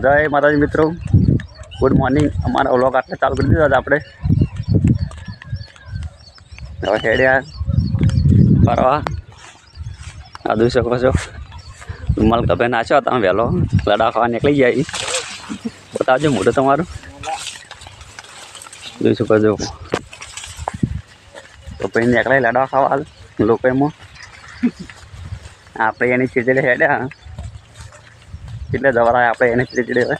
जय माताजी मित्रों, गुड मॉर्निंग। अमरा व्लॉग आटले चालू कर दीधा आपणे हवे हेड्या फरवा। आ जोई शको छो मलकाभाई नाच्यो તમે વહેલો લડા ખાવા નીકળી ગયા। બતાવજો મોઢું તમારું, જોઈ શકો છો। તો પછી નીકળે લડા ખાવા લોકો એમાં આપણે એની ચીડચીડે હેડ્યા એટલે જવાય આપણે એને ચીડચીડે હવે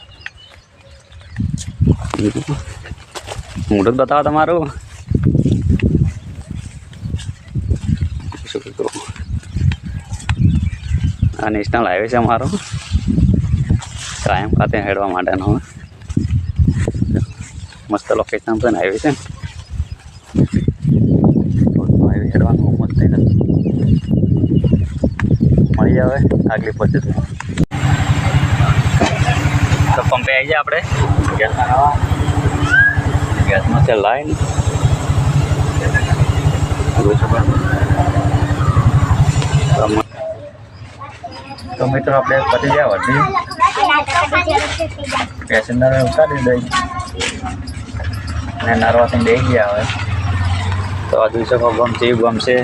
મોઢું બતાવો તમારું। आ नेशनल हाईवे से अमारो कायम खाते हेडवा माटेनो मस्त लोकेशन पर हाईवे से हाईवे हेडवा मस्त है। मळी जावे आगली पच्चीस तो पंपे आई जाए आपणे गैस में से लाइन तो मित्रों अपने पति जाए वर्दी पैसेंजर में उतारी दई ने नरवा से दे गया है। तो आ जोई शको गमशे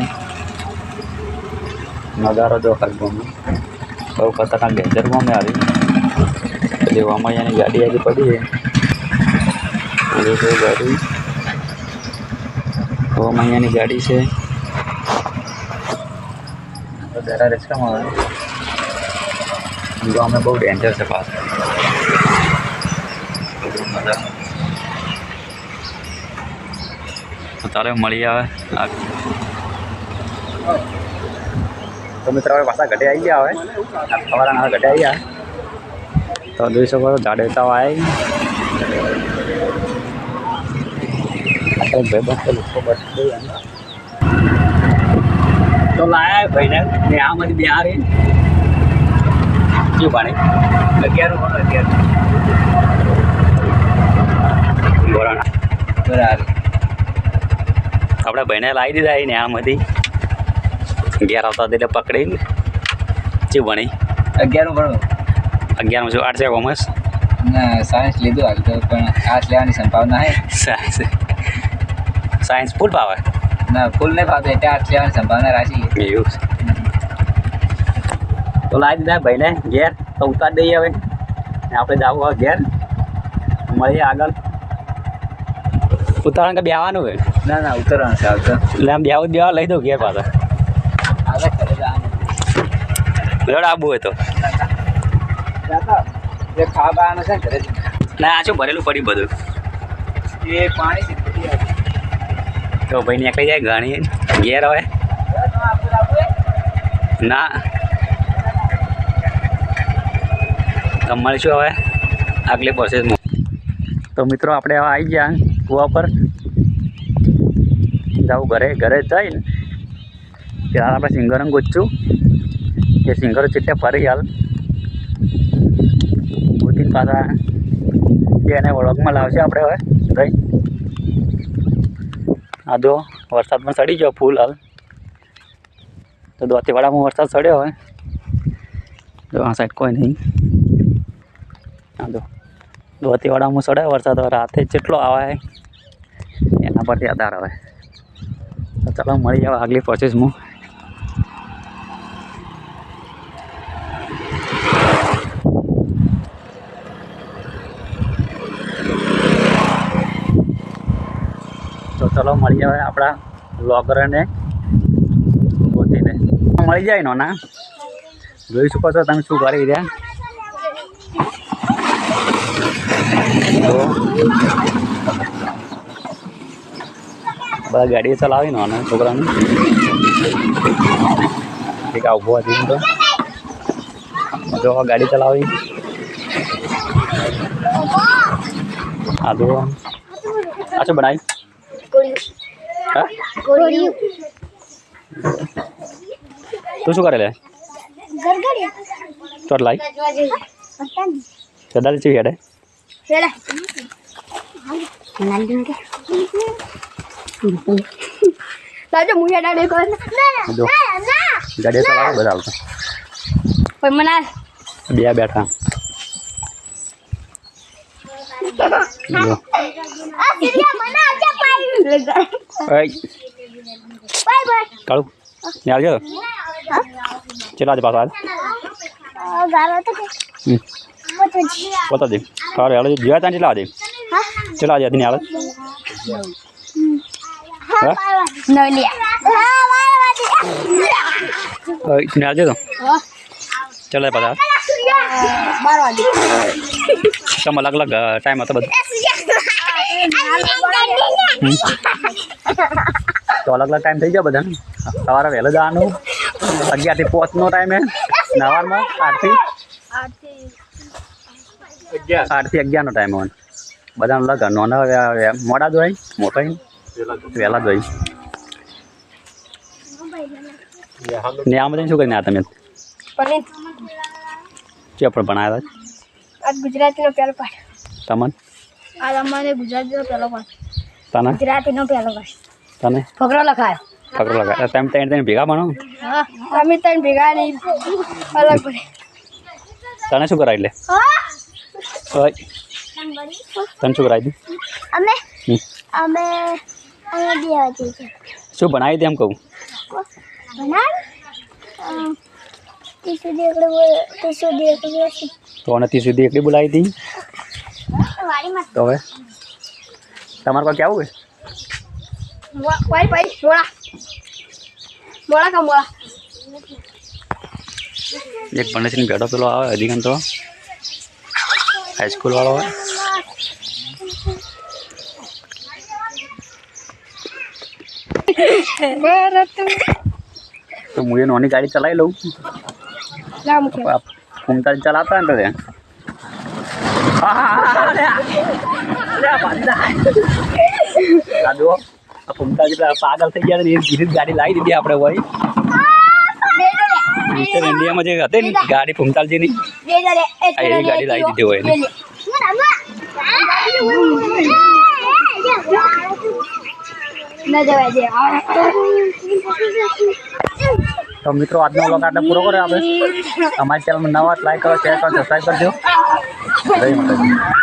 नजारो जो खाली गम बहु खतरनाक डेंजर में आ रही जो अमैयानी गाड़ी आज पड़ी है गाड़ी तो अमैयानी गाड़ी से तो जरा रिस्क में गाँव में बहुत डेंजर से पास तारे मળી આવે। तो मित्र હવે પાછા ઘટે આવી ગયા। હવે સવારના ઘટે આવી ગયા તો જોઈ શકો છો જાડેતા આવી ભાઈ બસ લોકો બસ તો લાયા ભાઈને ને આમાંથી બિહાર क्यों पानी 11 बराबर अपने बहने लाई दीधा है आम थी 11 आता थे पकड़ी क्यों बनी 11 भणो 11 में 8 से कॉमर्स ना साइंस लीधो हाल तो पण आर्ट्स लेवानी संभावना है। साइंस फूल पावे ना फूल नहीं पावे એટલે આર્ટ્સ લેવાની સંભાવના રાશી है। तो लाई दीधा भाई ने घेर तो उतार दईए हवे आपणे जावुं हवे घेर मळीए आगळ उतारण के बेहवानुं है ना ना उतरવાનું છે આવતો એટલે આમ બેહવું બેહવા લઈ દઉં ઘેર પાછા આવે ઘરે જવાનું જોડ આબુ હોય તો જાતા જે ખાવાનું છે ઘરે ના આ શું ભરેલું પડી બધું એ પાણી થી તો ભાઈ નીકળી જાય ઘણી ઘેર હવે ના तो મળીશું હવે આગલી પ્રોસેસમાં। તો મિત્રો આપણે હવે આવી ગયા કૂવા પર જાઉં ઘરે જઈને ત્યારે આપણે સિંગરને ગોચશું એ સિંગરો ચીટે ફરી હાલ ગોતીને પાછા એને વળગમાં લાવશે આપણે હવે જઈ। આ જો વરસાદ પણ ચડી ગયો ફૂલ હાલ તો દોતીવાડામાં વરસાદ ચડ્યો હોય જો આ સાઈડ કોઈ નહીં दो धोतीवाड़ा में सड़े वरसाद राते जेटलो आवे एना पर आधार आवे। तो चलो मळी जावे आगली प्रोसेस में। तो चलो मळी जावे आपड़ा ब्लॉगर ने गोती ने मळी जाए नो ना जोई शको छो तमे शुं करी रह्या बड़ा गाड़ी चलावी ना छोकरा ने ठीक है उभो थी तो जो गाड़ी चलावी आ दो अच्छा बनाई तू शू करे ले चोट लाई चदाली चाहिए हेडे लाजो मुझे डाले को ना जो गाड़ी चलावे बदल तो कोई मना बिया बैठा જો આ સિરિયા મને આજે પાઈ એ બાય બાય કાળુ યાર જો ચલા દે પાછા ગારો તો બતા દે કાળુ યાર જીવા તાંજી લા દે હા ચલા દે દિન યાર હા નલિયા હા વાય એ યાર જો ચલા દે પાછા 12 વાગે તમ અલગ અલગ ટાઈમ હતો બધું તો અલગ અલગ ટાઈમ થઈ ગયા બધાને સવારે વહેલું જવાનું 11 થી 5 નો ટાઈમ હે સવારમાં 8 થી 11 નો ટાઈમ હોય બધાને અલગ નાના મોડા જોઈ મોટા વહેલા જોઈ ને આમ બધાને શું કરીને આ તમે પનીર ચે પણ બનાવ્યા આ ગુજરાતીનો પહેલો પાઠ તમન આ અમારે ગુજરાતીનો પહેલો પાઠ તને ગુજરાતીનો પહેલો પાઠ તને ફકરો લખાયો ફકરો લગા તમે ત્રણ ભેગા ભણો હા અમે ત્રણ ભેગા નહીં અલગ પડે તને શું કરાવી લે ઓય તને શું કરાવી દે અમે હમ. અમે અમે દેવા જઈએ શું બનાવી દે એમ કહું બનાવ તીસુ દેકડે તો નથી સુધી એકલી બોલાવી હતી વાડીમાં તો હવે તમારે કોઈ કેવું હોય વાડી ભાઈ મોળા કા મોળા એક પંડિતની બેઠો પેલો આવે અધિકાંત તો હાઈસ્કૂલ વાળો હોય તો હું એ નાની ગાડી ચલાવી લઉં લામ કે ફૂમતા ચલાવતા ને તો ત્યાં જુઓ ફૂમતા જેટલા પાગલ થઈ ગયા ને એ ગીરી ગાડી લાવી દીધી આપણે હોય મિસ્ટર ઇન્ડિયામાં જે હતી ને ગાડી ફૂમતાલજીની એવી ગાડી લાવી દીધી હોય એને ના જવાય દે તો મિત્રો આજનો વ્લોગ આટલે પૂરો કર્યો આપણે અમારી ચેનલમાં નવા લાઈક કરો શેર કરો સબસ્ક્રાઈબ કરજો જય માતાજી